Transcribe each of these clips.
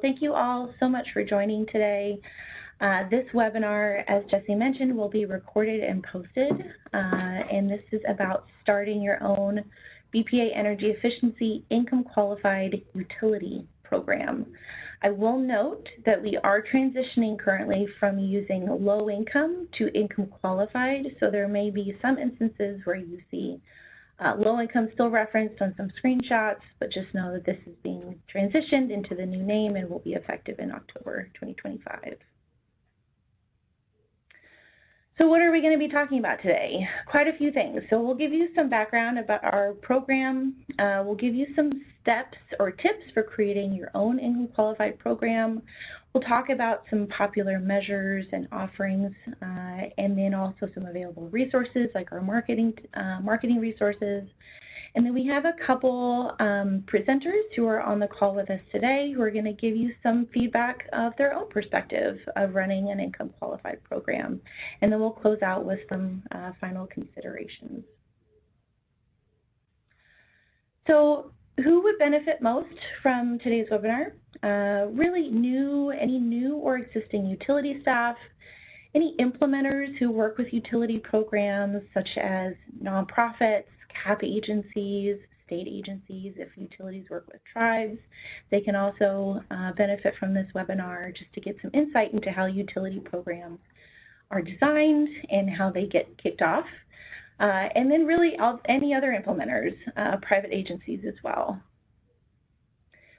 thank you all so much for joining today. This webinar, as Jesse mentioned, will be recorded and posted, and this is about starting your own BPA energy efficiency income qualified utility program. I will note that we are transitioning currently from using low income to income qualified, so there may be some instances where you see low income still referenced on some screenshots, but just know that this is being transitioned into the new name and will be effective in October 2025. So what are we going to be talking about today? Quite a few things. So we'll give you some background about our program. We'll give you some steps or tips for creating your own income qualified program. We'll talk about some popular measures and offerings, and then also some available resources like our marketing resources. And then we have a couple presenters who are on the call with us today who are going to give you some feedback of their own perspective of running an income qualified program. And then we'll close out with some final considerations. So who would benefit most from today's webinar? Really any new or existing utility staff, any implementers who work with utility programs such as nonprofits, CAP agencies, state agencies. If utilities work with tribes, they can also benefit from this webinar just to get some insight into how utility programs are designed and how they get kicked off. And then really any other implementers, private agencies as well.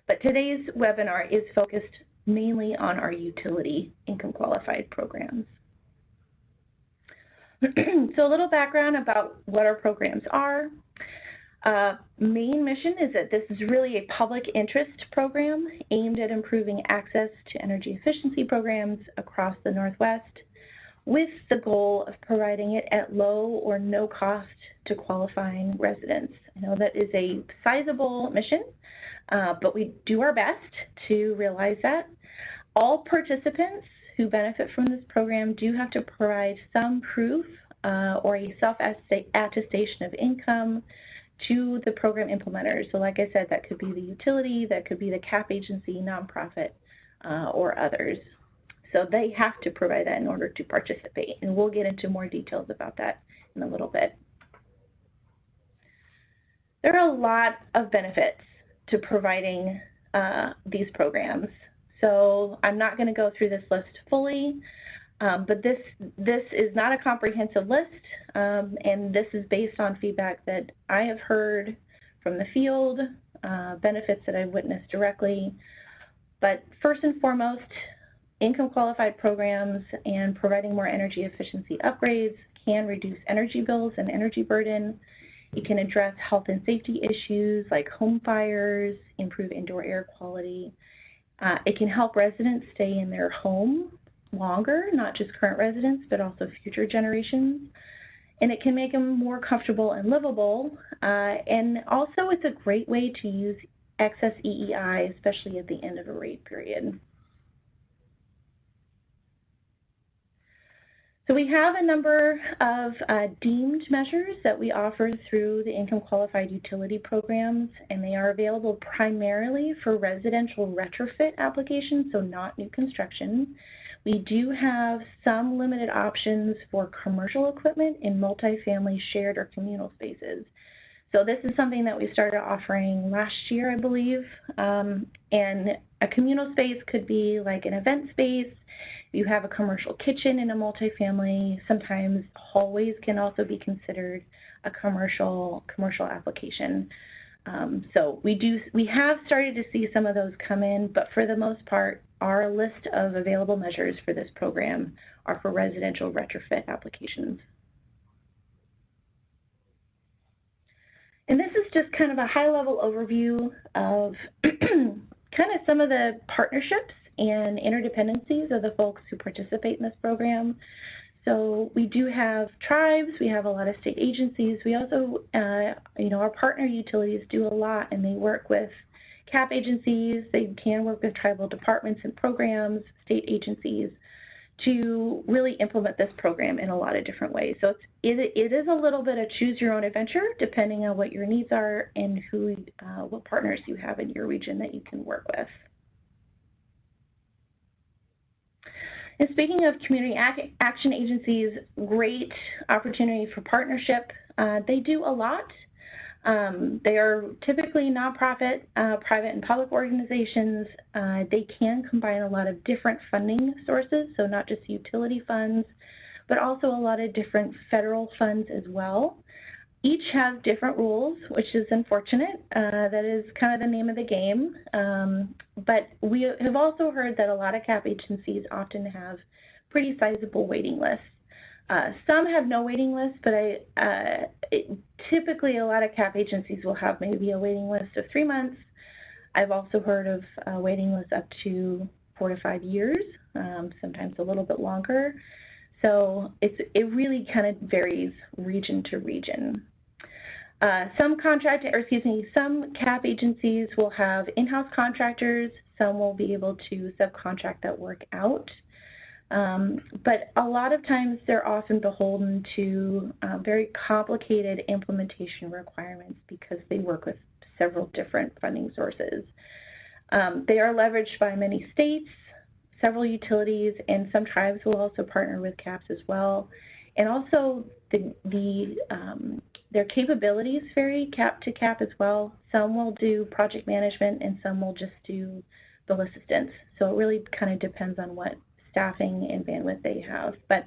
But today's webinar is focused mainly on our utility income qualified programs. So a little background about what our programs are. Main mission is that this is really a public interest program aimed at improving access to energy efficiency programs across the Northwest with the goal of providing it at low or no cost to qualifying residents. I know that is a sizable mission, but we do our best to realize that. All participants who benefit from this program do have to provide some proof or a self-attestation of income to the program implementers. So like I said, that could be the utility, that could be the CAP agency, nonprofit, or others. So they have to provide that in order to participate, and we'll get into more details about that in a little bit. There are a lot of benefits to providing these programs. So I'm not going to go through this list fully, but this is not a comprehensive list, and this is based on feedback that I have heard from the field, benefits that I've witnessed directly. But first and foremost, income qualified programs and providing more energy efficiency upgrades can reduce energy bills and energy burden. It can address health and safety issues like home fires, improve indoor air quality. It can help residents stay in their home longer, not just current residents, but also future generations. And it can make them more comfortable and livable. And also it's a great way to use excess EEI, especially at the end of a rate period. So we have a number of deemed measures that we offer through the income qualified utility programs, and they are available primarily for residential retrofit applications, so not new construction. We do have some limited options for commercial equipment in multifamily shared or communal spaces. So this is something that we started offering last year, I believe, and a communal space could be like an event space. You have a commercial kitchen in a multifamily. Sometimes hallways can also be considered a commercial application. So we have started to see some of those come in, but for the most part, our list of available measures for this program are for residential retrofit applications. And this is just kind of a high-level overview of kind of some of the partnerships and interdependencies of the folks who participate in this program. So we do have tribes, we have a lot of state agencies. We also, our partner utilities do a lot, and they work with CAP agencies. They can work with tribal departments and programs, state agencies, to really implement this program in a lot of different ways. So it is a little bit of choose your own adventure, depending on what your needs are and what partners you have in your region that you can work with. And speaking of community action agencies, great opportunity for partnership. They do a lot. They are typically nonprofit, private and public organizations. They can combine a lot of different funding sources, so not just utility funds, but also a lot of different federal funds as well. Each has different rules, which is unfortunate. That is kind of the name of the game. But we have also heard that a lot of CAP agencies often have pretty sizable waiting lists. Some have no waiting list, but typically a lot of CAP agencies will have maybe a waiting list of 3 months. I've also heard of waiting lists up to 4 to 5 years, sometimes a little bit longer. So it really kind of varies region to region. Some CAP agencies will have in-house contractors. Some will be able to subcontract that work out. But a lot of times they're often beholden to very complicated implementation requirements because they work with several different funding sources. They are leveraged by many states, several utilities, and some tribes will also partner with CAPs as well. And also their capabilities vary CAP to CAP as well. Some will do project management and some will just do bill assistance. So it really kind of depends on what staffing and bandwidth they have. But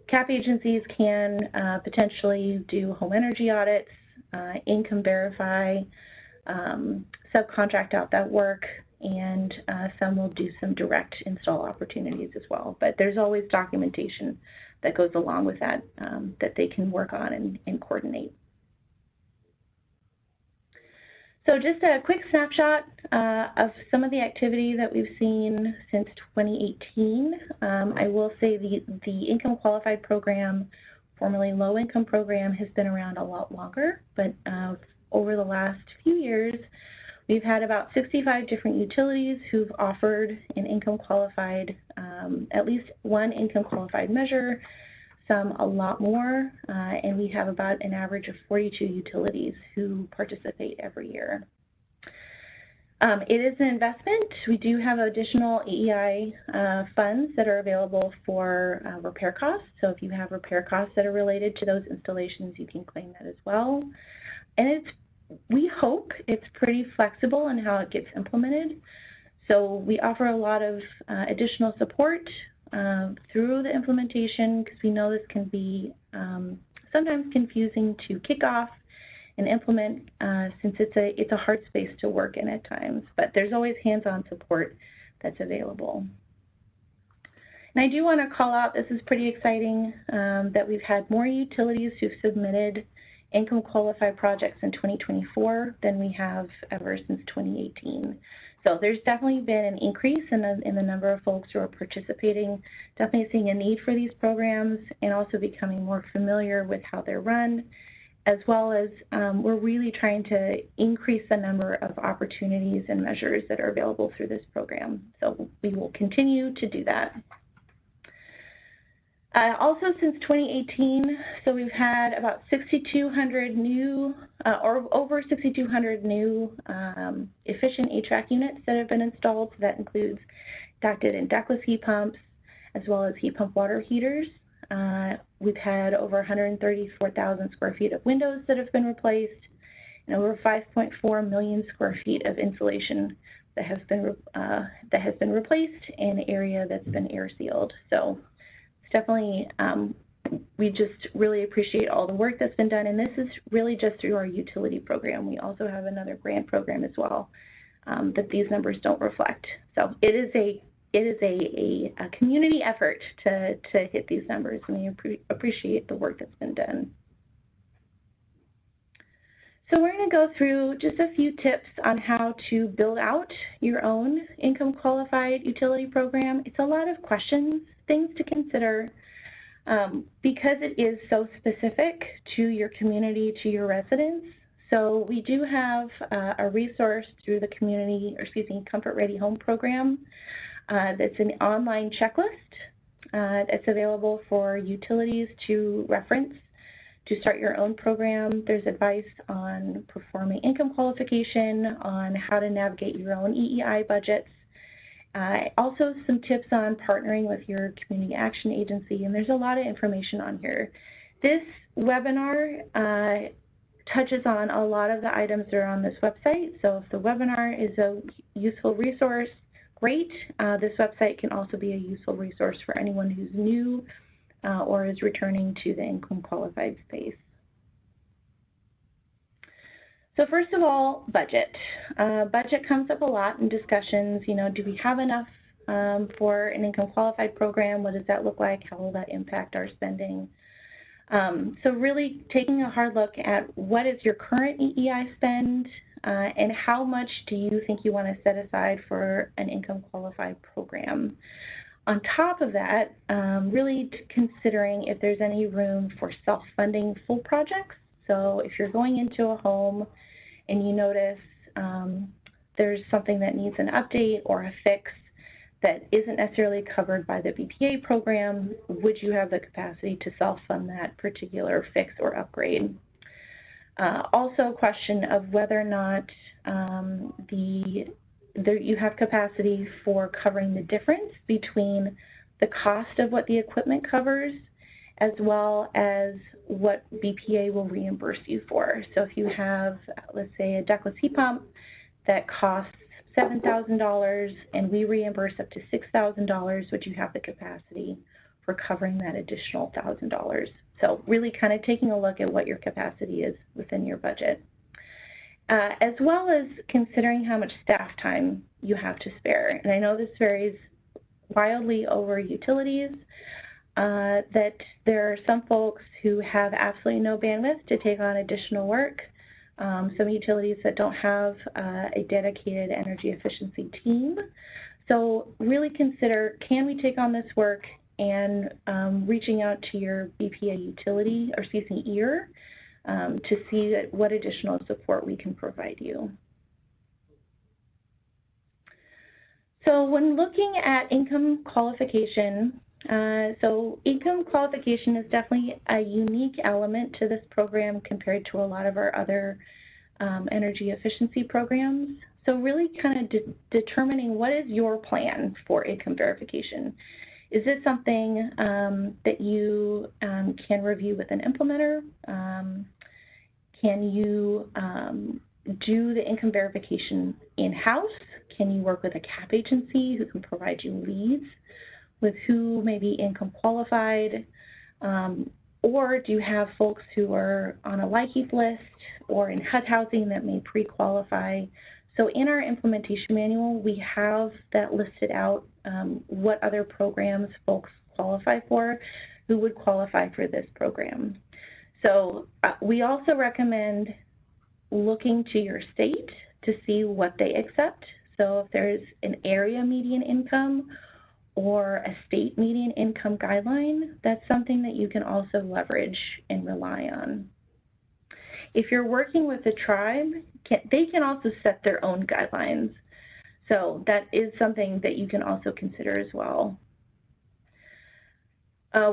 CAP agencies can potentially do home energy audits, income verify, subcontract out that work, and some will do some direct install opportunities as well. But there's always documentation that goes along with that that they can work on and coordinate. So just a quick snapshot of some of the activity that we've seen since 2018. I will say the income qualified program, formerly low income program, has been around a lot longer, but over the last few years, we've had about 65 different utilities who've offered an income qualified, at least one income qualified measure, some a lot more, and we have about an average of 42 utilities who participate every year. It is an investment. We do have additional EEI funds that are available for repair costs. So if you have repair costs that are related to those installations, you can claim that as well. And we hope it's pretty flexible in how it gets implemented. So we offer a lot of additional support through the implementation, because we know this can be sometimes confusing to kick off and implement since it's a hard space to work in at times. But there's always hands-on support that's available. And I do want to call out, this is pretty exciting, that we've had more utilities who've submitted income qualified projects in 2024 than we have ever since 2018. So there's definitely been an increase in the number of folks who are participating, definitely seeing a need for these programs and also becoming more familiar with how they're run, as well as we're really trying to increase the number of opportunities and measures that are available through this program. So we will continue to do that. Also since 2018, so we've had about 6,200 new, or over 6,200 new efficient HVAC units that have been installed. So that includes ducted and ductless heat pumps, as well as heat pump water heaters. We've had over 134,000 square feet of windows that have been replaced, and over 5.4 million square feet of insulation that has been replaced in an area that's been air sealed. So definitely, we just really appreciate all the work that's been done, and this is really just through our utility program. We also have another grant program as well that these numbers don't reflect. So it is a community effort to hit these numbers, and we appreciate the work that's been done. So we're going to go through just a few tips on how to build out your own income qualified utility program. It's a lot of questions, things to consider, because it is so specific to your community, to your residents. So we do have a resource through the Comfort Ready Home program that's an online checklist that's available for utilities to reference to start your own program. There's advice on performing income qualification, on how to navigate your own EEI budgets, Also some tips on partnering with your community action agency, and there's a lot of information on here. This webinar touches on a lot of the items that are on this website, so if the webinar is a useful resource, great. This website can also be a useful resource for anyone who's new or is returning to the income qualified space. So first of all, budget. Budget comes up a lot in discussions. You know, do we have enough for an income qualified program? What does that look like? How will that impact our spending? So really taking a hard look at what is your current EEI spend and how much do you think you want to set aside for an income qualified program. On top of that, really considering if there's any room for self-funding full projects. So if you're going into a home and you notice there's something that needs an update or a fix that isn't necessarily covered by the BPA program, would you have the capacity to self-fund that particular fix or upgrade? Also a question of whether or not you have capacity for covering the difference between the cost of what the equipment covers as well as what BPA will reimburse you for. So if you have, let's say, a ductless heat pump that costs $7,000 and we reimburse up to $6,000, would you have the capacity for covering that additional $1,000? So really kind of taking a look at what your capacity is within your budget, as well as considering how much staff time you have to spare. And I know this varies wildly over utilities, that there are some folks who have absolutely no bandwidth to take on additional work. Some utilities that don't have a dedicated energy efficiency team. So really consider, can we take on this work, and reaching out to your BPA utility or CCER to see what additional support we can provide you. So when looking at income qualification, so income qualification is definitely a unique element to this program compared to a lot of our other energy efficiency programs. So really kind of determining what is your plan for income verification. Is this something that you can review with an implementer? Can you do the income verification in-house? Can you work with a CAP agency who can provide you leads with who may be income qualified? Or do you have folks who are on a LIHEAP list or in HUD housing that may pre-qualify? So in our implementation manual, we have that listed out, what other programs folks qualify for who would qualify for this program. So we also recommend looking to your state to see what they accept. So if there's an area median income or a state median income guideline, that's something that you can also leverage and rely on. If you're working with a tribe, they can also set their own guidelines. So that is something that you can also consider as well.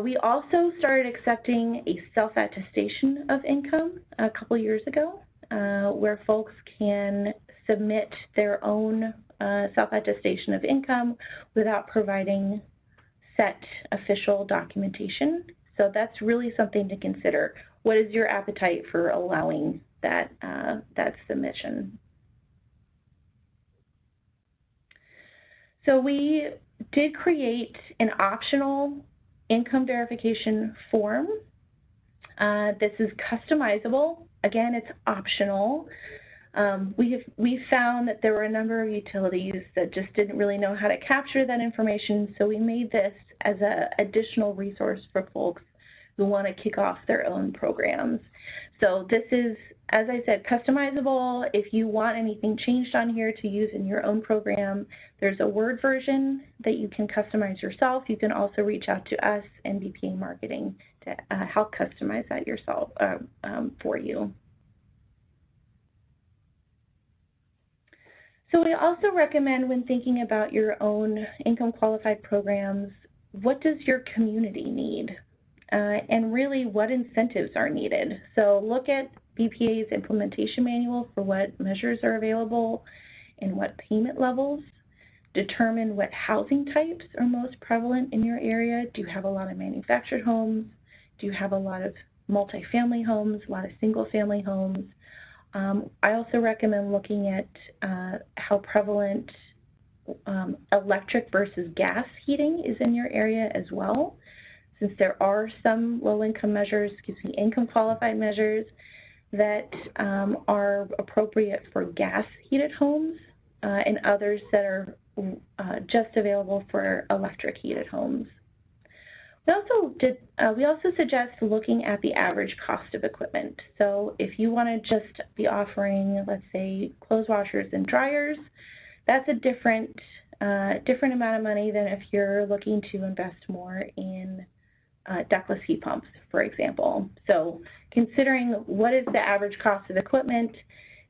We also started accepting a self-attestation of income a couple years ago, where folks can submit their own self-attestation of income without providing set official documentation. So that's really something to consider. What is your appetite for allowing that, that submission? So we did create an optional income verification form. This is customizable. Again, it's optional. We found that there were a number of utilities that just didn't really know how to capture that information, so we made this as an additional resource for folks who want to kick off their own programs. So this is, as I said, customizable. If you want anything changed on here to use in your own program, there's a Word version that you can customize yourself. You can also reach out to us and BPA Marketing to help customize that yourself for you. So we also recommend, when thinking about your own income qualified programs, what does your community need? And really, what incentives are needed? So look at BPA's implementation manual for what measures are available and what payment levels. determine what housing types are most prevalent in your area. Do you have a lot of manufactured homes? Do you have a lot of multifamily homes, a lot of single-family homes? I also recommend looking at how prevalent electric versus gas heating is in your area as well, since there are some low-income measures, income-qualified measures that are appropriate for gas-heated homes and others that are just available for electric-heated homes. We also suggest looking at the average cost of equipment. So if you want to just be offering, let's say, clothes washers and dryers, that's a different amount of money than if you're looking to invest more in ductless heat pumps, for example. So considering what is the average cost of equipment,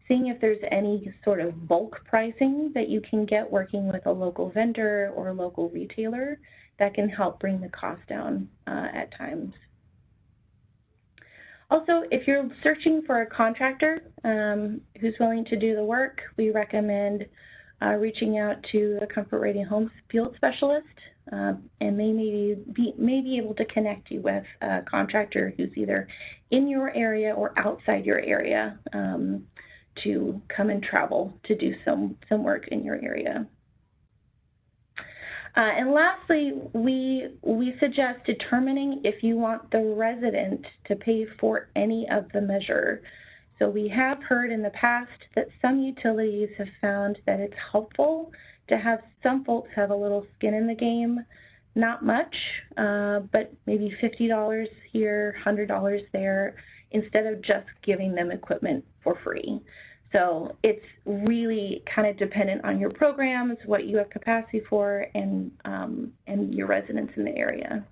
seeing if there's any sort of bulk pricing that you can get working with a local vendor or a local retailer, that can help bring the cost down at times. Also, if you're searching for a contractor who's willing to do the work, we recommend reaching out to a Comfort Rating Home field specialist, and they may be able to connect you with a contractor who's either in your area or outside your area to come and travel to do some work in your area. And lastly, we suggest determining if you want the resident to pay for any of the measure. So we have heard in the past that some utilities have found that it's helpful to have some folks have a little skin in the game, not much, but maybe $50 here, $100 there, instead of just giving them equipment for free. So it's really kind of dependent on your programs, what you have capacity for, and your residents in the area.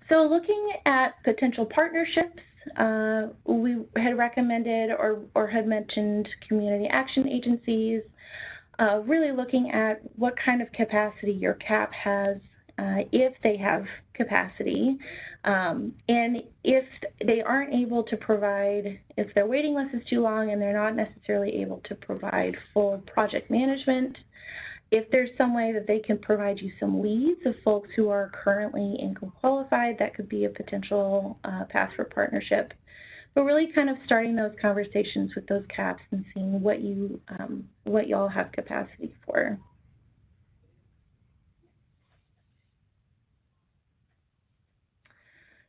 So looking at potential partnerships, we had recommended or had mentioned community action agencies, really looking at what kind of capacity your CAP has, if they have capacity, and if they aren't able to provide, if their waiting list is too long and they're not necessarily able to provide full project management, if there's some way that they can provide you some leads of folks who are currently income qualified, that could be a potential path for partnership. But really kind of starting those conversations with those CAPs and seeing what you all have capacity for.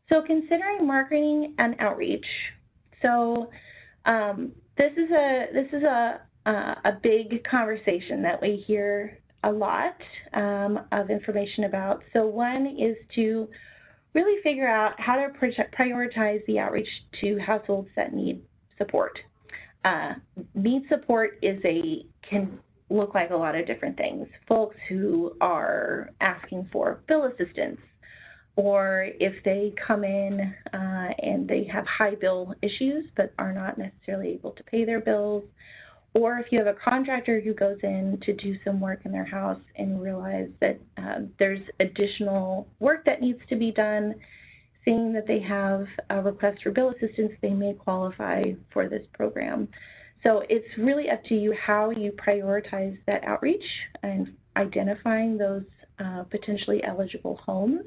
So considering marketing and outreach. So this is a big conversation that we hear a lot of information about. So one is to really figure out how to prioritize the outreach to households that need support. Need support can look like a lot of different things. Folks who are asking for bill assistance, or if they come in and they have high bill issues but are not necessarily able to pay their bills, or if you have a contractor who goes in to do some work in their house and realize that there's additional work that needs to be done, seeing that they have a request for bill assistance, they may qualify for this program. So it's really up to you how you prioritize that outreach and identifying those potentially eligible homes.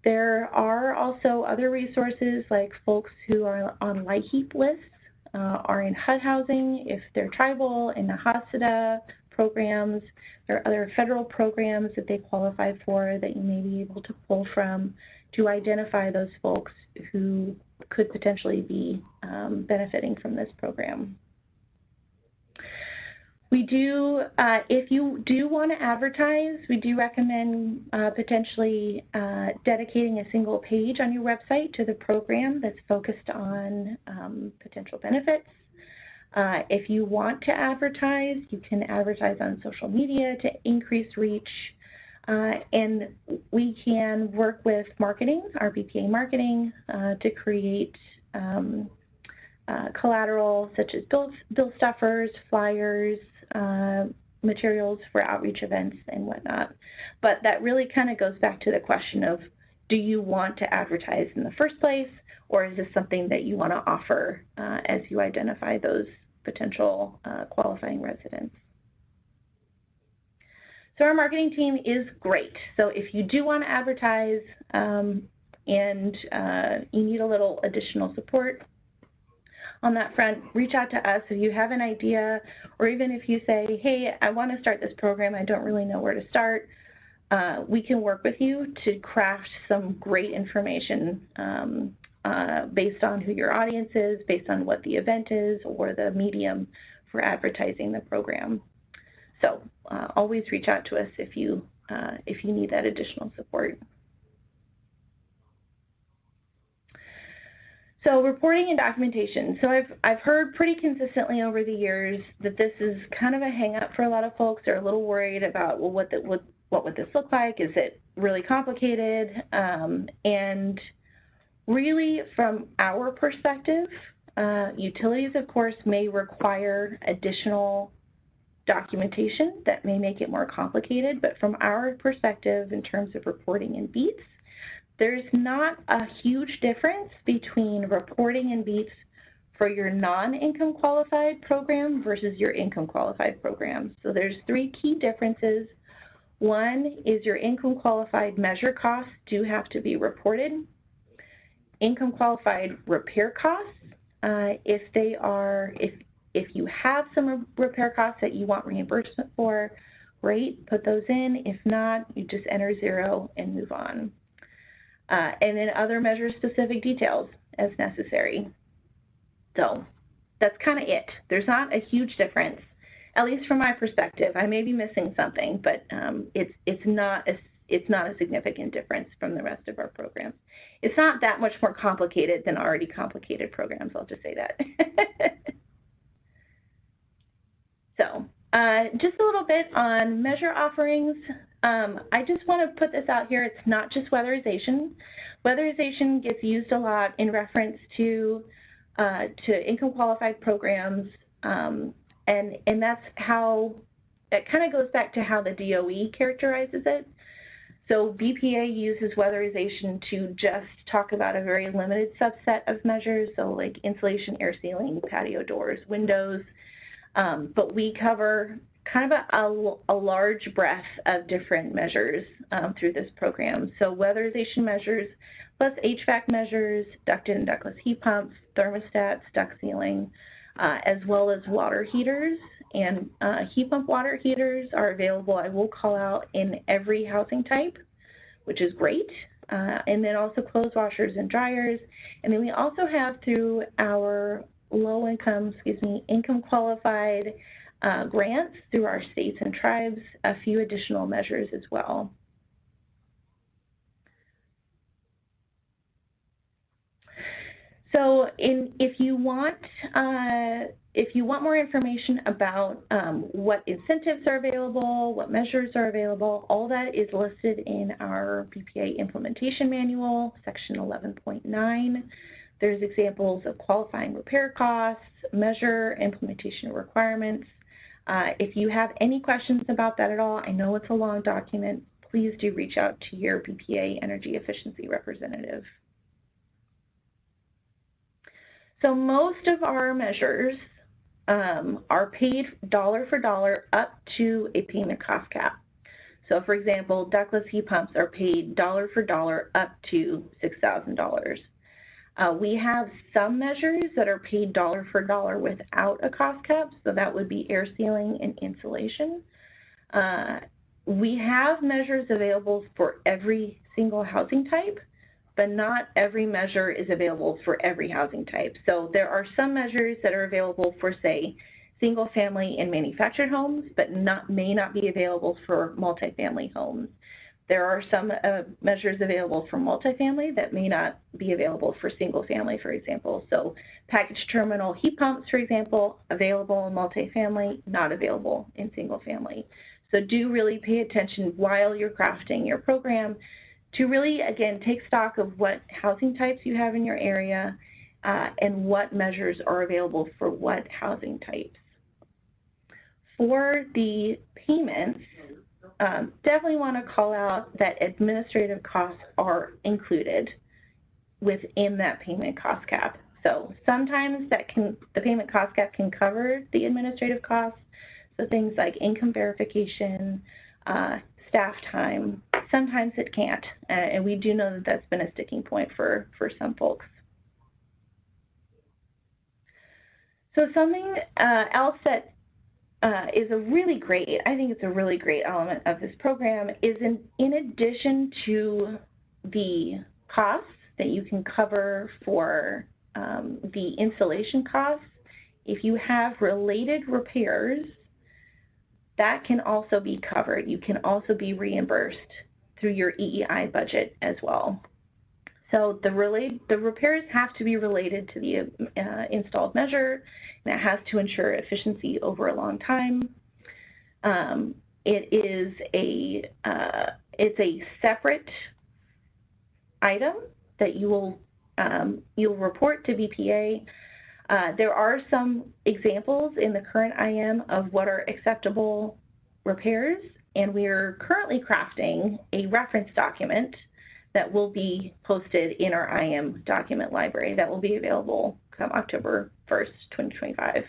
There are also other resources like folks who are on LIHEAP lists, are in HUD housing, if they're tribal, in the HACIDA programs. There are other federal programs that they qualify for that you may be able to pull from to identify those folks who could potentially be benefiting from this program. We do, if you do want to advertise, we do recommend potentially dedicating a single page on your website to the program that's focused on potential benefits. If you want to advertise, you can advertise on social media to increase reach. And we can work with marketing, our BPA marketing, to create collateral such as bill stuffers, flyers, materials for outreach events and whatnot. But that really kind of goes back to the question of, do you want to advertise in the first place, or is this something that you want to offer as you identify those potential qualifying residents. So our marketing team is great. So if you do want to advertise and you need a little additional support on that front, reach out to us if you have an idea, or even if you say, hey, I want to start this program, I don't really know where to start. We can work with you to craft some great information based on who your audience is, based on what the event is, or the medium for advertising the program. So always reach out to us if you need that additional support. So reporting and documentation. So I've heard pretty consistently over the years that this is kind of a hang up for a lot of folks. They're a little worried about, well, what would this look like? Is it really complicated? And really, from our perspective, utilities, of course, may require additional documentation that may make it more complicated, but from our perspective in terms of reporting and beats, there's not a huge difference between reporting and beats for your non-income qualified program versus your income qualified program. So there's three key differences. One is your income qualified measure costs do have to be reported. Income qualified repair costs, if you have some repair costs that you want reimbursement for, great, put those in. If not, you just enter 0 and move on. And then other measure-specific details as necessary. So that's kind of it. There's not a huge difference, at least from my perspective. I may be missing something, but it's not a significant difference from the rest of our programs. It's not that much more complicated than already complicated programs, I'll just say that. So just a little bit on measure offerings. I just want to put this out here. It's not just weatherization. Weatherization gets used a lot in reference to income qualified programs, and that's how, it kind of goes back to how the DOE characterizes it. So BPA uses weatherization to just talk about a very limited subset of measures, so like insulation, air sealing, patio doors, windows, but we cover kind of a large breadth of different measures through this program. So weatherization measures plus HVAC measures, ducted and ductless heat pumps, thermostats, duct sealing, as well as water heaters. And heat pump water heaters are available, I will call out, in every housing type, which is great. And then also clothes washers and dryers. And then we also have, through our income qualified grants through our states and tribes, a few additional measures as well. So if you want more information about what incentives are available, what measures are available, all that is listed in our BPA implementation manual, section 11.9. There's examples of qualifying repair costs, measure, implementation requirements. If you have any questions about that at all, I know it's a long document, please do reach out to your BPA energy efficiency representative. So most of our measures are paid dollar for dollar up to a payment cost cap. So for example, ductless heat pumps are paid dollar for dollar up to $6,000. We have some measures that are paid dollar for dollar without a cost cap, so that would be air sealing and insulation. We have measures available for every single housing type, but not every measure is available for every housing type. So there are some measures that are available for, say, single family and manufactured homes, but may not be available for multifamily homes. There are some measures available for multifamily that may not be available for single family, for example. So package terminal heat pumps, for example, available in multifamily, not available in single family. So do really pay attention while you're crafting your program to really, again, take stock of what housing types you have in your area and what measures are available for what housing types. For the payments, definitely want to call out that administrative costs are included within that payment cost cap. So sometimes the payment cost gap can cover the administrative costs, so things like income verification, staff time. Sometimes it can't, and we do know that that's been a sticking point for some folks. So something else that is a really great, I think it's a really great element of this program, is in addition to the costs that you can cover for the installation costs, if you have related repairs, that can also be covered. You can also be reimbursed through your EEI budget as well. So the repairs have to be related to the installed measure, and it has to ensure efficiency over a long time. It's a separate item that you'll report to BPA. There are some examples in the current IM of what are acceptable repairs, and we are currently crafting a reference document that will be posted in our IM document library that will be available come October 1st, 2025.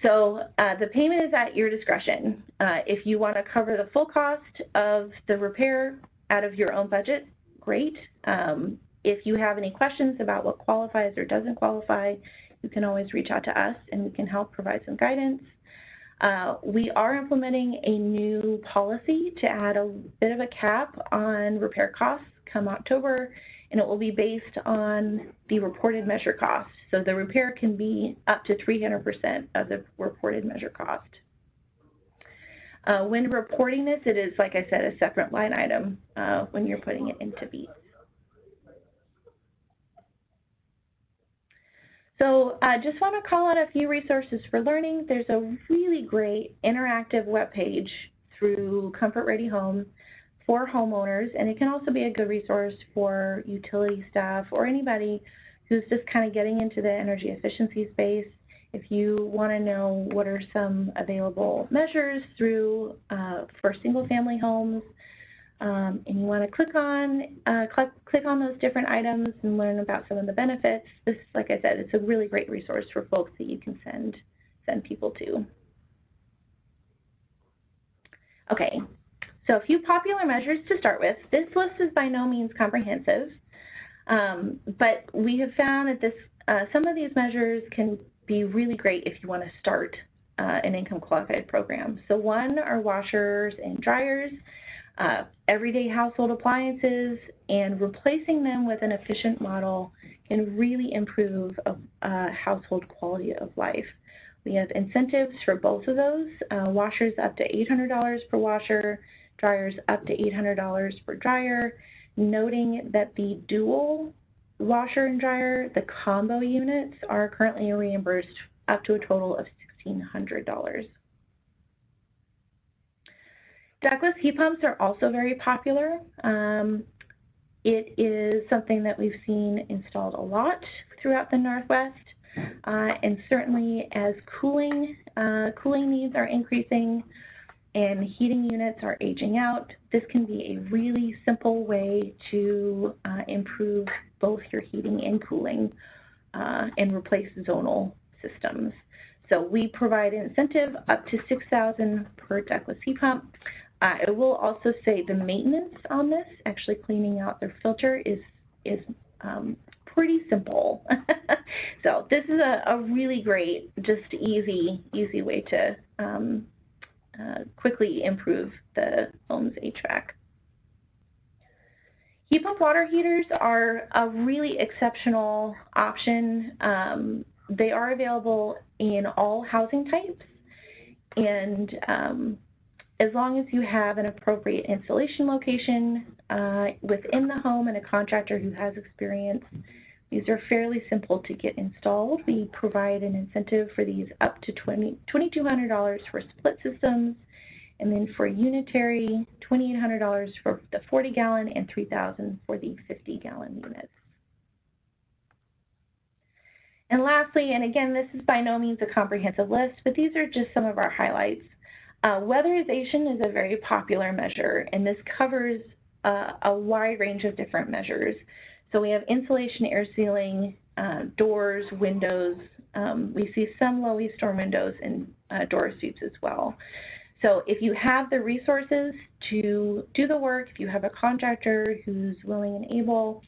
So the payment is at your discretion. If you want to cover the full cost of the repair out of your own budget, great. If you have any questions about what qualifies or doesn't qualify, you can always reach out to us and we can help provide some guidance. We are implementing a new policy to add a bit of a cap on repair costs come October, and it will be based on the reported measure cost. So the repair can be up to 300% of the reported measure cost. When reporting this, it is, like I said, a separate line item when you're putting it into BEAT. So I just want to call out a few resources for learning. There's a really great interactive webpage through Comfort Ready Home for homeowners, and it can also be a good resource for utility staff or anybody who's just kind of getting into the energy efficiency space. If you want to know what are some available measures through for single-family homes, and you want to click on those different items and learn about some of the benefits. This, like I said, it's a really great resource for folks that you can send people to. Okay, so a few popular measures to start with. This list is by no means comprehensive, but we have found that some of these measures can be really great if you want to start an income qualified program. So one are washers and dryers. Everyday household appliances, and replacing them with an efficient model can really improve household quality of life. We have incentives for both of those, washers up to $800 per washer, dryers up to $800 per dryer, noting that the dual washer and dryer, the combo units, are currently reimbursed up to a total of $1,600. Ductless heat pumps are also very popular. It is something that we've seen installed a lot throughout the Northwest, and certainly as cooling needs are increasing and heating units are aging out, this can be a really simple way to improve both your heating and cooling and replace zonal systems. So we provide an incentive up to $6,000 per ductless heat pump. I will also say the maintenance on this, actually cleaning out their filter, is pretty simple. So this is a really great, just easy way to quickly improve the home's HVAC. Heat pump water heaters are a really exceptional option. They are available in all housing types, and as long as you have an appropriate installation location within the home and a contractor who has experience, these are fairly simple to get installed. We provide an incentive for these up to $2,200 for split systems, and then for unitary, $2,800 for the 40-gallon and $3,000 for the 50-gallon units. And lastly, and again, this is by no means a comprehensive list, but these are just some of our highlights. Weatherization is a very popular measure, and this covers a wide range of different measures. So we have insulation, air sealing, doors, windows. We see some low-E storm windows and door sweeps as well. So if you have the resources to do the work, if you have a contractor who's willing and able,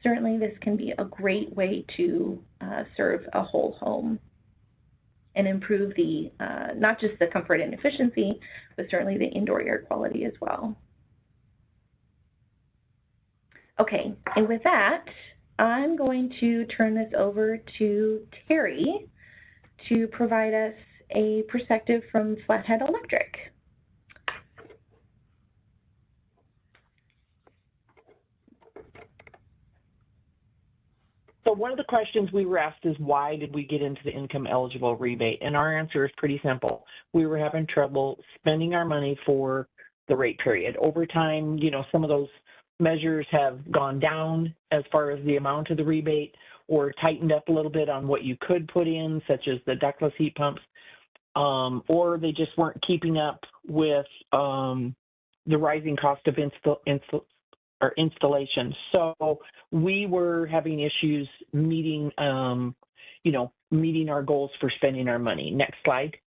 certainly this can be a great way to serve a whole home and improve the, not just the comfort and efficiency, but certainly the indoor air quality as well. Okay, and with that, I'm going to turn this over to Terry to provide us a perspective from Flathead Electric. So one of the questions we were asked is, why did we get into the income eligible rebate? And our answer is pretty simple. We were having trouble spending our money for the rate period. Over time, you know, some of those measures have gone down as far as the amount of the rebate, or tightened up a little bit on what you could put in, such as the ductless heat pumps, or they just weren't keeping up with the rising cost of installation. So we were having issues meeting, you know, meeting our goals for spending our money. Next slide.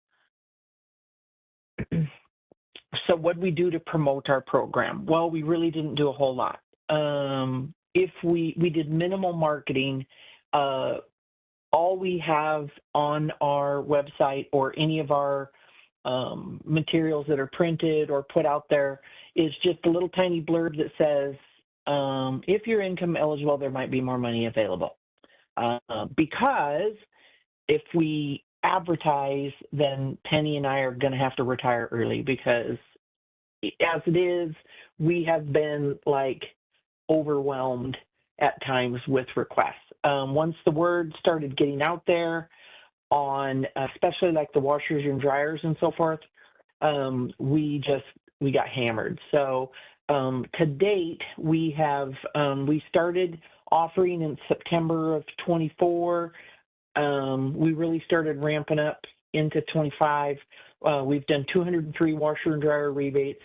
So what did we do to promote our program? Well, we really didn't do a whole lot. If we did minimal marketing, all we have on our website or any of our materials that are printed or put out there is just a little tiny blurb that says, if you're income eligible, there might be more money available. Because if we advertise, then Penny and I are going to have to retire early, because as it is, we have been like overwhelmed at times with requests. Once the word started getting out there on, especially like the washers and dryers and so forth, we got hammered. So to date, we have, we started offering in September of 24. We really started ramping up into 25. We've done 203 washer and dryer rebates,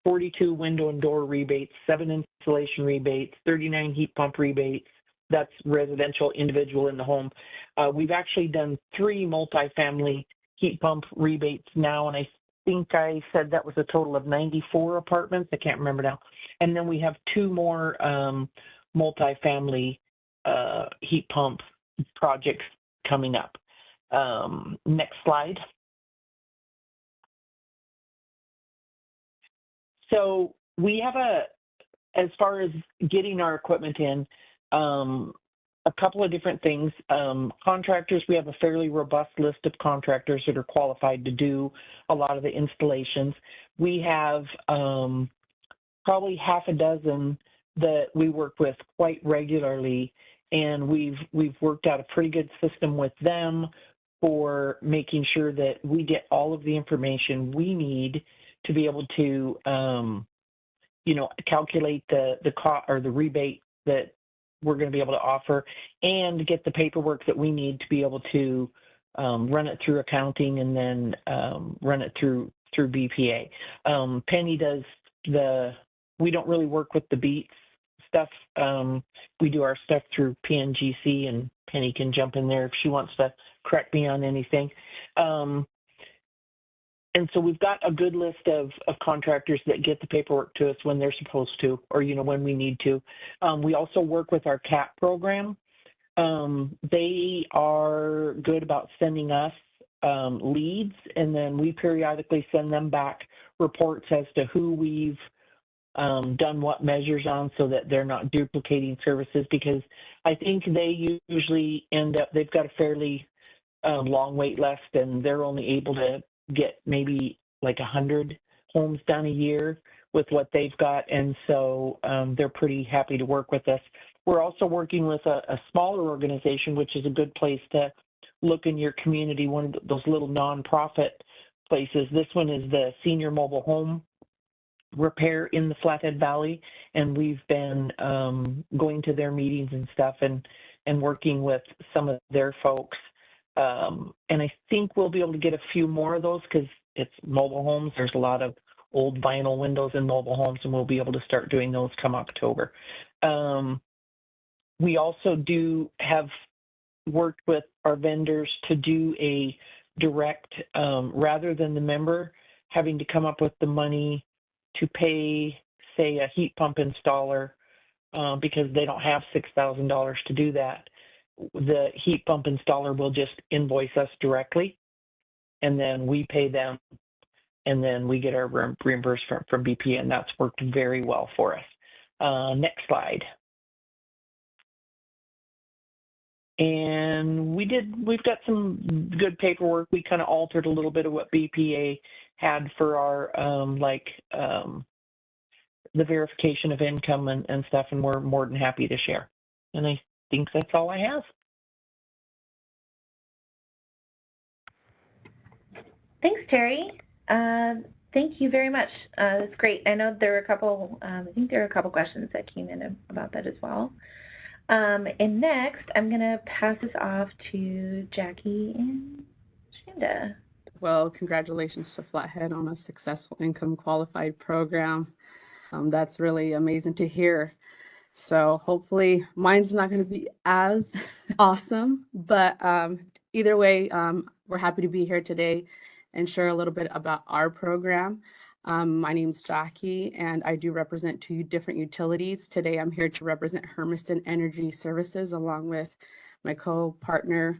42 window and door rebates, 7 installation rebates, 39 heat pump rebates. That's residential, individual in the home. We've actually done 3 multifamily heat pump rebates now, and I think I said that was a total of 94 apartments. I can't remember now. And then we have 2 more multifamily heat pump projects coming up. Next slide. So we have as far as getting our equipment in, a couple of different things. Contractors, we have a fairly robust list of contractors that are qualified to do a lot of the installations. We have probably half a dozen that we work with quite regularly, and we've worked out a pretty good system with them for making sure that we get all of the information we need to be able to, you know, calculate the cost or the rebate that we're going to be able to offer, and get the paperwork that we need to be able to run it through accounting and then run it through BPA. Penny does we don't really work with the beats stuff. We do our stuff through PNGC, and Penny can jump in there if she wants to correct me on anything. And so we've got a good list of contractors that get the paperwork to us when they're supposed to, or, you know, when we need to. We also work with our CAP program. They are good about sending us leads, and then we periodically send them back reports as to who we've done what measures on, so that they're not duplicating services, because I think they usually end up, they've got a fairly long wait list, and they're only able to get maybe like 100 homes done a year with what they've got, and so they're pretty happy to work with us. We're also working with a smaller organization, which is a good place to look in your community, one of those little nonprofit places. This one is the Senior Mobile Home Repair in the Flathead Valley, and we've been going to their meetings and stuff, and working with some of their folks. And I think we'll be able to get a few more of those, because it's mobile homes. There's a lot of old vinyl windows in mobile homes, and we'll be able to start doing those come October. We also have worked with our vendors to do a direct, rather than the member having to come up with the money to pay, say, a heat pump installer, because they don't have $6,000 to do that. The heat pump installer will just invoice us directly, and then we pay them, and then we get our reimbursement from BPA, and that's worked very well for us. Next slide. And we've got some good paperwork. We kind of altered a little bit of what BPA had for our, the verification of income and stuff, and we're more than happy to share. And I think that's all I have. Thanks, Terry. Thank you very much. That's great. I know there were a couple, I think there were a couple questions that came in about that as well. And next, I'm going to pass this off to Jackie and Shanda. Well, congratulations to Flathead on a successful income qualified program. That's really amazing to hear. So hopefully mine's not going to be as awesome, but either way, we're happy to be here today and share a little bit about our program. My name's Jackie, and I do represent 2 different utilities. Today, I'm here to represent Hermiston Energy Services along with my co-partner,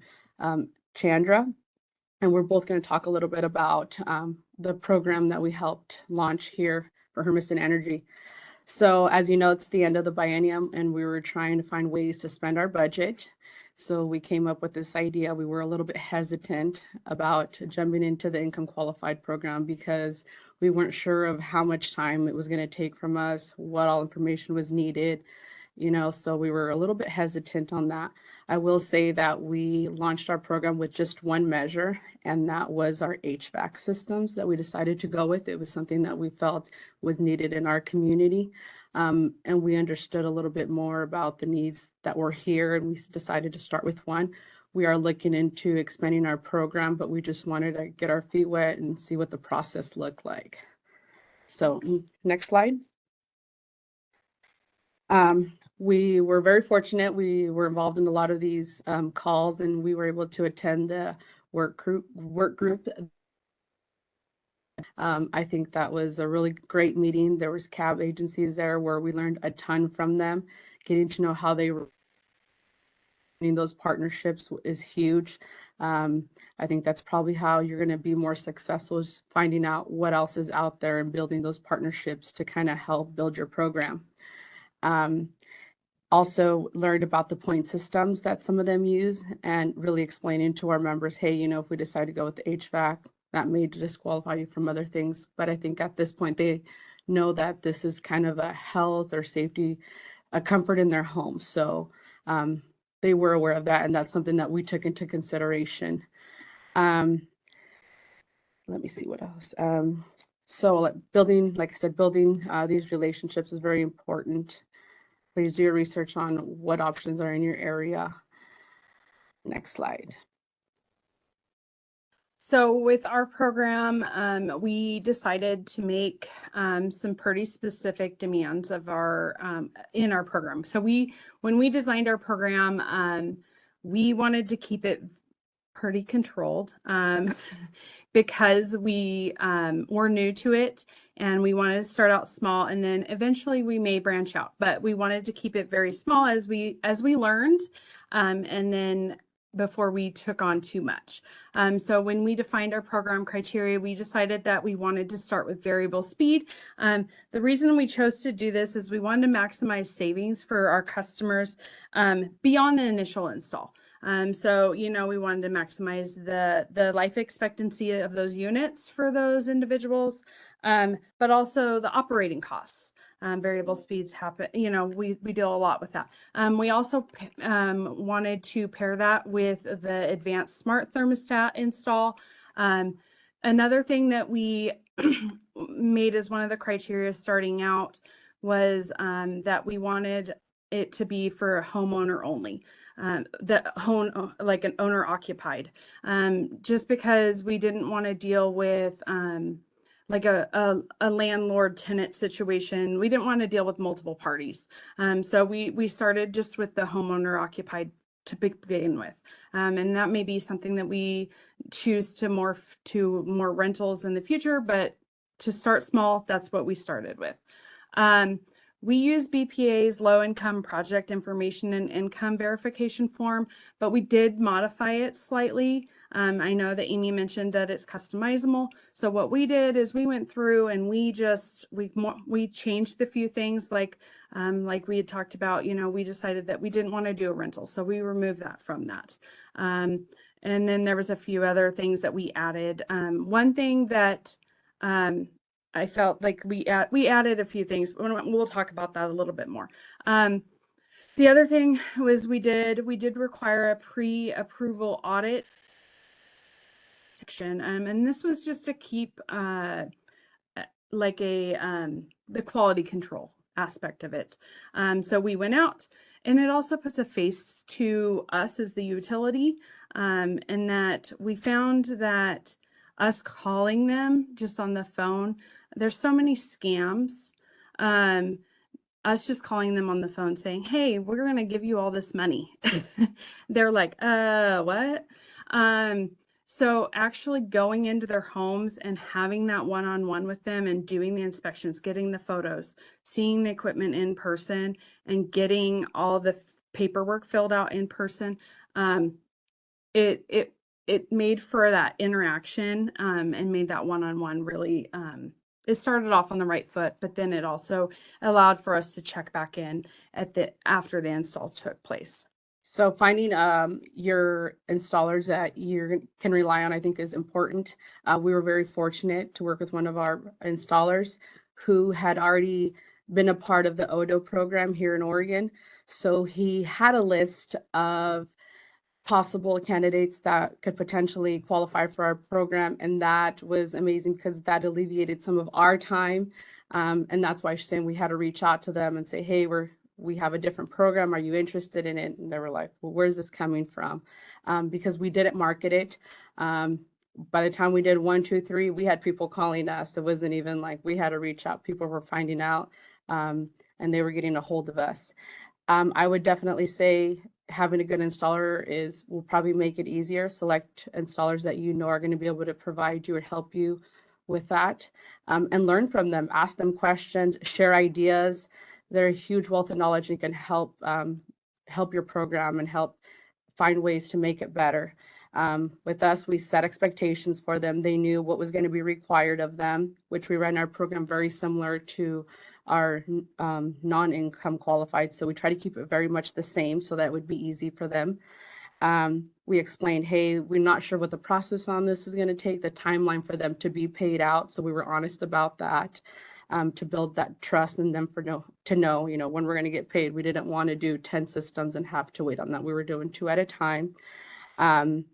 Chandra. And we're both going to talk a little bit about the program that we helped launch here for Hermiston Energy. So as you know, it's the end of the biennium, and we were trying to find ways to spend our budget. So we came up with this idea. We were a little bit hesitant about jumping into the income qualified program because we weren't sure of how much time it was going to take from us, what all information was needed, so we were a little bit hesitant on that. I will say that we launched our program with just one measure, and that was our HVAC systems that we decided to go with. It was something that we felt was needed in our community. And we understood a little bit more about the needs that were here, and we decided to start with one. We are looking into expanding our program, but we just wanted to get our feet wet and see what the process looked like. So next slide. We were very fortunate. We were involved in a lot of these calls, and we were able to attend the work group. I think that was a really great meeting. There was cab agencies there where we learned a ton from them. Getting to know how they were running those partnerships is huge. I think that's probably how you're going to be more successful, is finding out what else is out there and building those partnerships to kind of help build your program. Also learned about the point systems that some of them use, and really explaining to our members, hey, if we decide to go with the HVAC, that may disqualify you from other things. But I think at this point, they know that this is kind of a health or safety, a comfort in their home. So they were aware of that, and that's something that we took into consideration. Let me see what else. So building, like I said, building these relationships is very important. Please do your research on what options are in your area. Next slide. So with our program, we decided to make some pretty specific demands of in our program. So when we designed our program, we wanted to keep it pretty controlled because we were new to it, and we wanted to start out small, and then eventually we may branch out. But we wanted to keep it very small as we learned, and then before we took on too much. So when we defined our program criteria, we decided that we wanted to start with variable speed. The reason we chose to do this is we wanted to maximize savings for our customers beyond the initial install. So, we wanted to maximize the life expectancy of those units for those individuals, but also the operating costs. Variable speeds happen, we deal a lot with that. We also wanted to pair that with the advanced smart thermostat install. Another thing that we made as one of the criteria starting out was that we wanted it to be for a homeowner only, like an owner occupied, just because we didn't want to deal with like a landlord tenant situation. We didn't want to deal with multiple parties. So we started just with the homeowner occupied to begin with. And that may be something that we choose to morph to more rentals in the future, but to start small, that's what we started with. We use BPA's low income project information and income verification form, but we did modify it slightly. I know that Amy mentioned that it's customizable. So what we did is we went through and we changed a few things like we had talked about, we decided that we didn't want to do a rental. So we removed that from that. And then there was a few other things that we added. One thing that I felt like we added a few things. We'll talk about that a little bit more. The other thing was we did require a pre-approval audit section, and this was just to keep the quality control aspect of it. So we went out, and it also puts a face to us as the utility, and that we found that us calling them just on the phone, there's so many scams. Us just calling them on the phone saying, hey, we're going to give you all this money. They're like, what? So actually going into their homes and having that one-on-one with them and doing the inspections, getting the photos, seeing the equipment in person, and getting all the paperwork filled out in person, it made for that interaction and made that one-on-one really, it started off on the right foot, but then it also allowed for us to check back in after the install took place. So finding your installers that you can rely on, I think, is important. We were very fortunate to work with one of our installers who had already been a part of the ODO program here in Oregon. So he had a list of possible candidates that could potentially qualify for our program, and that was amazing because that alleviated some of our time. And that's why she's saying we had to reach out to them and say, hey, we have a different program. Are you interested in it? And they were like, well, where's this coming from? Because we didn't market it. By the time we did 1, 2, 3, we had people calling us. It wasn't even like we had to reach out. People were finding out, and they were getting a hold of us. I would definitely say having a good installer will probably make it easier. Select installers that you know are going to be able to provide you or help you with that, and learn from them. Ask them questions, share ideas. They're a huge wealth of knowledge and can help your program and help find ways to make it better. With us, we set expectations for them. They knew what was going to be required of them, which we ran our program very similar to our non-income qualified. So we try to keep it very much the same so that it would be easy for them. We explained, hey, we're not sure what the process on this is going to take, the timeline for them to be paid out. So we were honest about that, to build that trust in them to know, when we're going to get paid. We didn't want to do 10 systems and have to wait on that. We were doing 2 at a time. And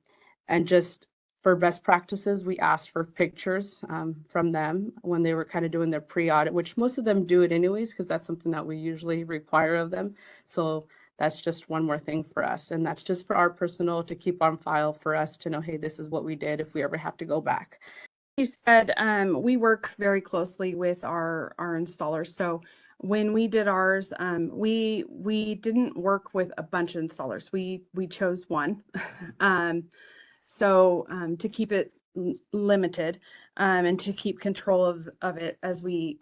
just for best practices, we asked for pictures from them when they were kind of doing their pre-audit, which most of them do it anyways, because that's something that we usually require of them. So that's just one more thing for us. And that's just for our personal to keep on file for us to know, hey, this is what we did if we ever have to go back. You said we work very closely with our installers. So when we did ours, we didn't work with a bunch of installers. We chose one. So to keep it limited and to keep control of it as we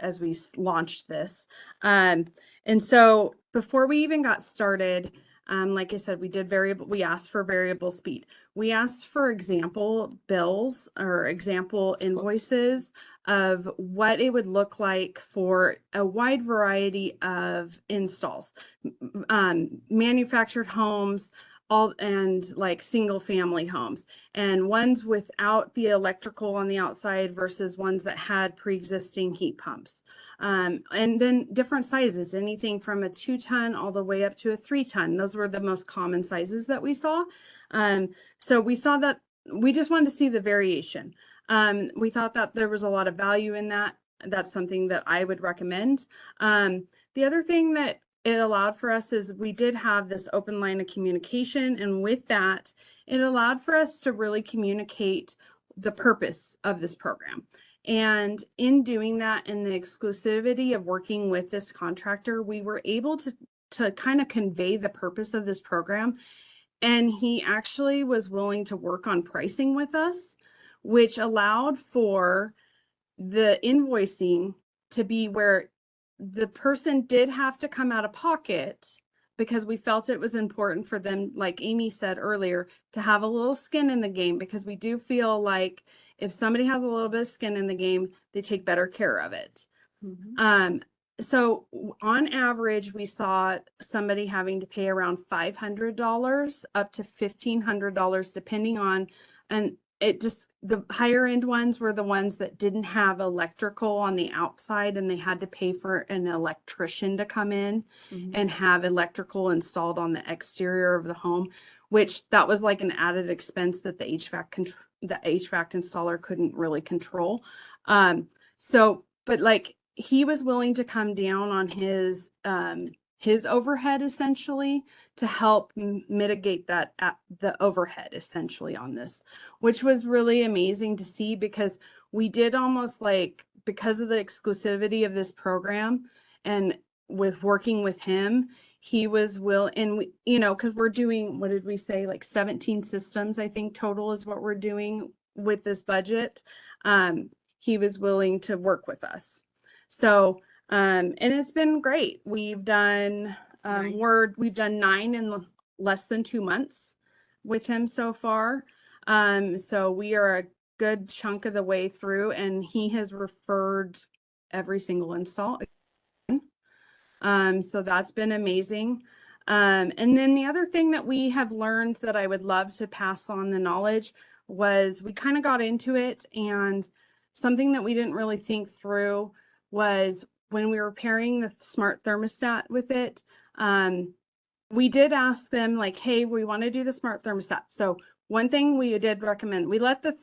launched this. And so before we even got started, like I said, we asked for variable speed. We asked for example bills or example invoices of what it would look like for a wide variety of installs, manufactured homes, and like single family homes, and ones without the electrical on the outside versus ones that had pre-existing heat pumps. And then different sizes, anything from a 2-ton all the way up to a 3-ton. Those were the most common sizes that we saw. So we saw that we just wanted to see the variation. We thought that there was a lot of value in that. That's something that I would recommend. The other thing that it allowed for us is we did have this open line of communication, and with that, it allowed for us to really communicate the purpose of this program. And in doing that and the exclusivity of working with this contractor, we were able to kind of convey the purpose of this program. And he actually was willing to work on pricing with us, which allowed for the invoicing to be where the person did have to come out of pocket, because we felt it was important for them, like Amy said earlier, to have a little skin in the game, because we do feel like if somebody has a little bit of skin in the game, they take better care of it. So on average, we saw somebody having to pay around $500 up to $1,500, depending on, and it just, the higher end ones were the ones that didn't have electrical on the outside, and they had to pay for an electrician to come in and have electrical installed on the exterior of the home, which that was like an added expense that the HVAC installer couldn't really control. But like, he was willing to come down on his overhead essentially to help mitigate that the overhead essentially on this, which was really amazing to see, because we did almost like, because of the exclusivity of this program and with working with him, he was and we, you know, because we're doing, what did we say, like 17 systems, I think total is what we're doing with this budget. He was willing to work with us. So, and it's been great. We've done, we've done 9 in less than 2 months with him so far. So we are a good chunk of the way through, and he has referred every single install. So that's been amazing. And then the other thing that we have learned that I would love to pass on the knowledge was, we kind of got into it, and something that we didn't really think through was when we were pairing the smart thermostat with it, we did ask them like, hey, we want to do the smart thermostat. So one thing we did recommend, we let the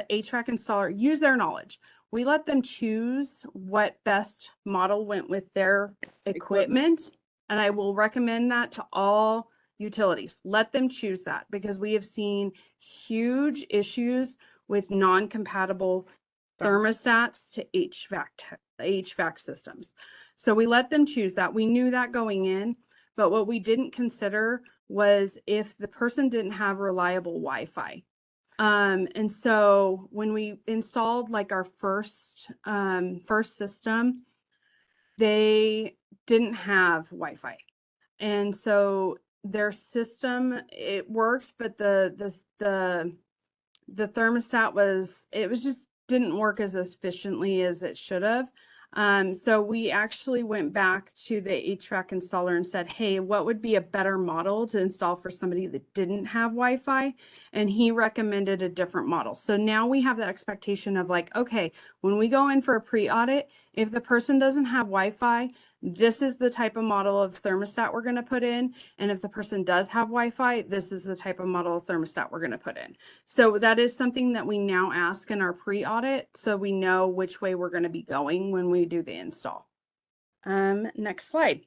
HVAC installer use their knowledge. We let them choose what best model went with their equipment. And I will recommend that to all utilities. Let them choose that, because we have seen huge issues with non-compatible thermostats to HVAC systems. So we let them choose that. We knew that going in, but what we didn't consider was if the person didn't have reliable Wi-Fi. And so when we installed like our first system, they didn't have Wi-Fi. And so their system, it works, but the thermostat just didn't work as efficiently as it should have. So we actually went back to the HVAC installer and said, hey, what would be a better model to install for somebody that didn't have Wi-Fi? And he recommended a different model. So now we have the expectation of like, okay, when we go in for a pre-audit, if the person doesn't have Wi-Fi, this is the type of model of thermostat we're going to put in. And if the person does have Wi-Fi, this is the type of model of thermostat we're going to put in. So that is something that we now ask in our pre-audit, so we know which way we're going to be going when we do the install. Next slide.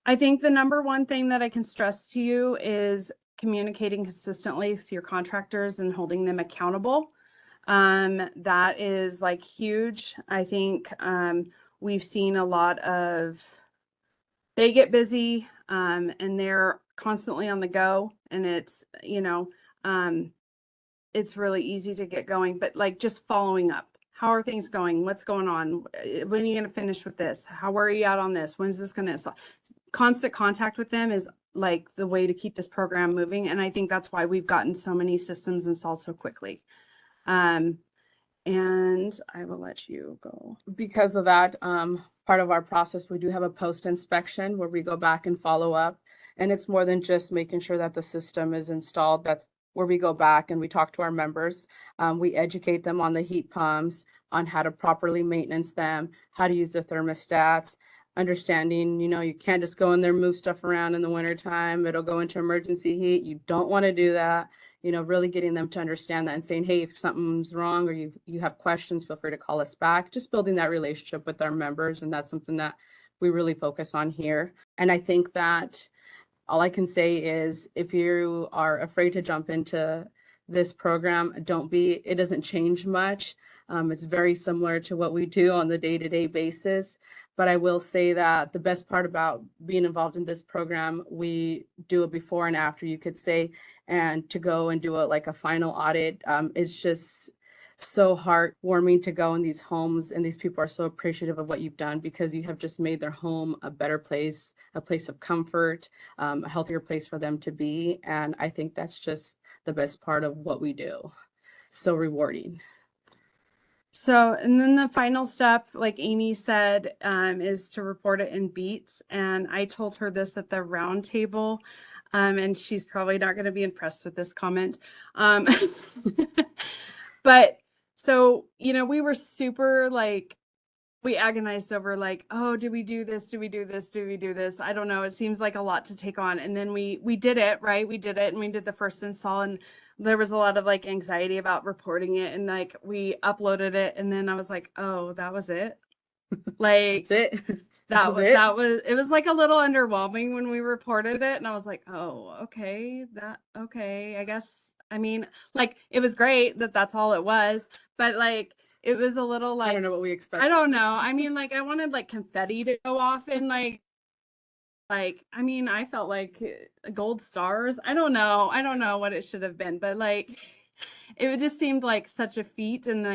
I think the number one thing that I can stress to you is communicating consistently with your contractors and holding them accountable. That is like huge. I think we've seen a lot of, they get busy and they're constantly on the go, and it's, you know, it's really easy to get going, but like just following up. How are things going? What's going on? When are you going to finish with this? How are you out on this? When's this going to install? Constant contact with them is like the way to keep this program moving. And I think that's why we've gotten so many systems installed so quickly. And I will let you go. Because of that, part of our process, we do have a post inspection where we go back and follow up. And it's more than just making sure that the system is installed. That's where we go back and we talk to our members. We educate them on the heat pumps, on how to properly maintenance them, how to use the thermostats, understanding, you know, you can't just go in there and move stuff around in the wintertime. It'll go into emergency heat. You don't want to do that. You know, really getting them to understand that and saying, hey, if something's wrong or you have questions, feel free to call us back. Just building that relationship with our members. And that's something that we really focus on here. And I think that all I can say is if you are afraid to jump into this program. It doesn't change much. It's very similar to what we do on the day-to-day basis. But I will say that the best part about being involved in this program, we do a before and after, you could say, and to go and do a final audit. It's just so heartwarming to go in these homes, and these people are so appreciative of what you've done, because you have just made their home a better place, a place of comfort, a healthier place for them to be. And I think that's just the best part of what we do. So rewarding. So, and then the final step, like Amy said, is to report it in beats. And I told her this at the round table, and she's probably not going to be impressed with this comment. But so, we were super we agonized over oh, do we do this? Do we do this? Do we do this? I don't know. It seems like a lot to take on. And then we did it, right? We did it, and we did the first install, and there was a lot of anxiety about reporting it, and we uploaded it, and then I was like, oh, that was it. That's it. It was a little underwhelming when we reported it, and I was like, oh, okay, I guess, it was great that's all it was, but it was a little I don't know what we expected. I don't know. I wanted confetti to go off, and I felt like gold stars. I don't know what it should have been, but it just seemed like such a feat, and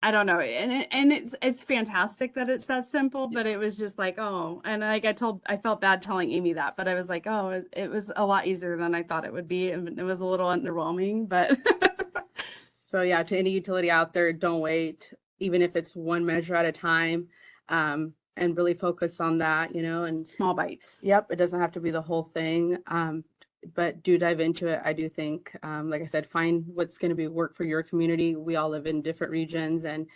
I don't know. And it's fantastic that it's that simple, but it was just oh, and I felt bad telling Amy that, but I was like, oh, it was a lot easier than I thought it would be, and it was a little underwhelming, but So yeah, to any utility out there, don't wait, even if it's one measure at a time, and really focus on that, and small bites. Yep, it doesn't have to be the whole thing, but do dive into it. I do think, like I said, find what's going to work for your community. We all live in different regions, and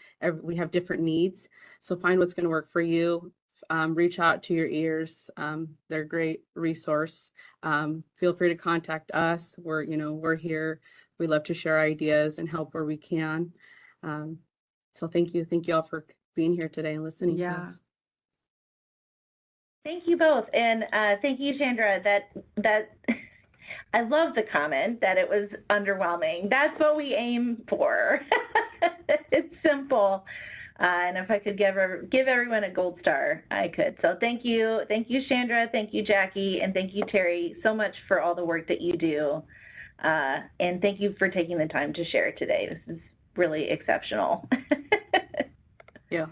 we have different needs. So find what's going to work for you. Reach out to your ears. They're a great resource. Feel free to contact us. We're here. We love to share ideas and help where we can. So thank you all for being here today and listening to us. Thank you both, and thank you, Chandra. That I love the comment that it was underwhelming. That's what we aim for. It's simple, and if I could give everyone a gold star, I could. So thank you, Chandra, thank you, Jackie, and thank you, Terry, so much for all the work that you do, and thank you for taking the time to share today. This is really exceptional. Yeah,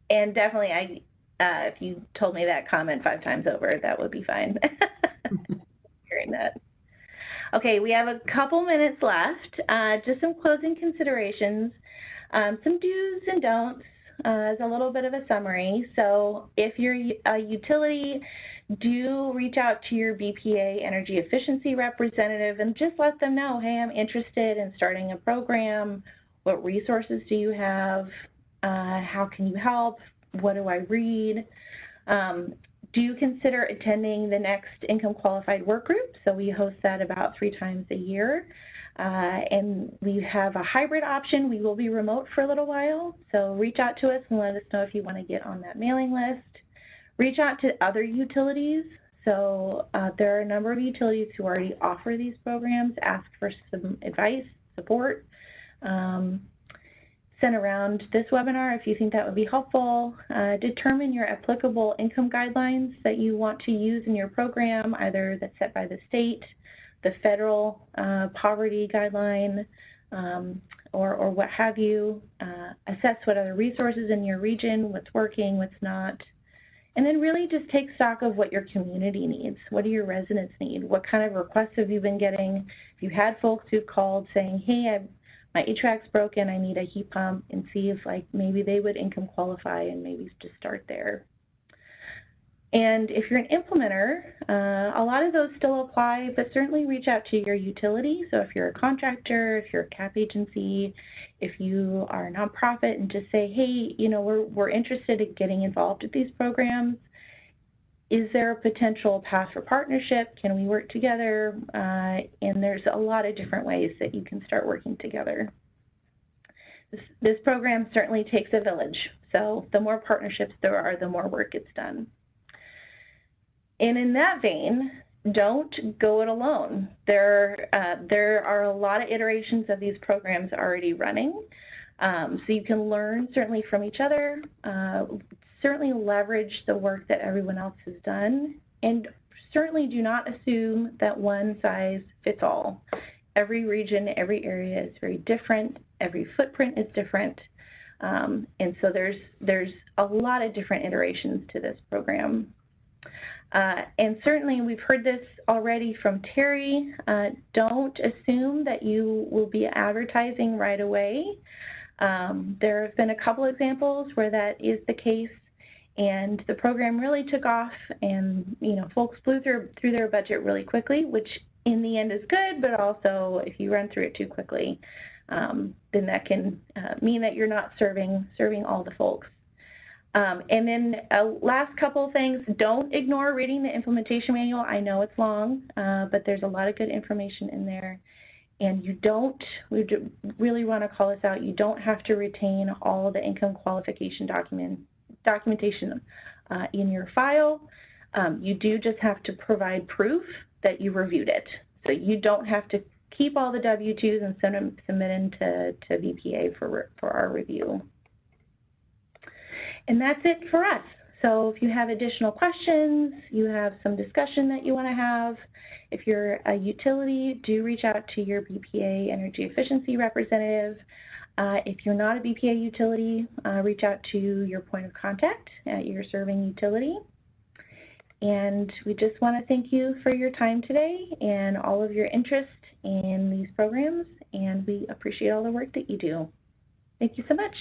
and definitely if you told me that comment 5 times over, that would be fine. Hearing that. Okay, we have a couple minutes left. Just some closing considerations, some do's and don'ts, as a little bit of a summary. So if you're a utility, do reach out to your BPA energy efficiency representative and just let them know, hey, I'm interested in starting a program. What resources do you have? How can you help? What do I read? Do consider attending the next income qualified work group. So we host that about 3 times a year. And we have a hybrid option. We will be remote for a little while. So reach out to us and let us know if you want to get on that mailing list. Reach out to other utilities. So there are a number of utilities who already offer these programs. Ask for some advice, support. Send around this webinar if you think that would be helpful. Determine your applicable income guidelines that you want to use in your program, either that's set by the state, the federal poverty guideline, or what have you. Assess what other resources in your region, what's working, what's not. And then really just take stock of what your community needs. What do your residents need? What kind of requests have you been getting? If you had folks who called saying, hey, my HVAC's broken, I need a heat pump, and see if maybe they would income qualify and maybe just start there. And if you're an implementer, a lot of those still apply, but certainly reach out to your utility. So if you're a contractor, if you're a CAP agency, if you are a nonprofit, and just say, hey, we're interested in getting involved with these programs. Is there a potential path for partnership? Can we work together? And there's a lot of different ways that you can start working together. This program certainly takes a village. So the more partnerships there are, the more work gets done. And in that vein, don't go it alone. There are a lot of iterations of these programs already running. So you can learn certainly from each other, certainly leverage the work that everyone else has done, and certainly do not assume that one size fits all. Every region, every area is very different. Every footprint is different. And so there's a lot of different iterations to this program. And certainly we've heard this already from Terry, don't assume that you will be advertising right away. There have been a couple examples where that is the case, and the program really took off, and folks flew through their budget really quickly, which in the end is good, but also if you run through it too quickly, then that can mean that you're not serving all the folks. And then last couple things, don't ignore reading the implementation manual. I know it's long, but there's a lot of good information in there. And we really want to call this out, you don't have to retain all the income qualification documentation in your file. You do just have to provide proof that you reviewed it. So you don't have to keep all the W-2s and submit them to BPA for our review. And that's it for us. So if you have additional questions, you have some discussion that you want to have, if you're a utility, do reach out to your BPA energy efficiency representative. If you're not a BPA utility, reach out to your point of contact at your serving utility. And we just want to thank you for your time today and all of your interest in these programs, and we appreciate all the work that you do. Thank you so much.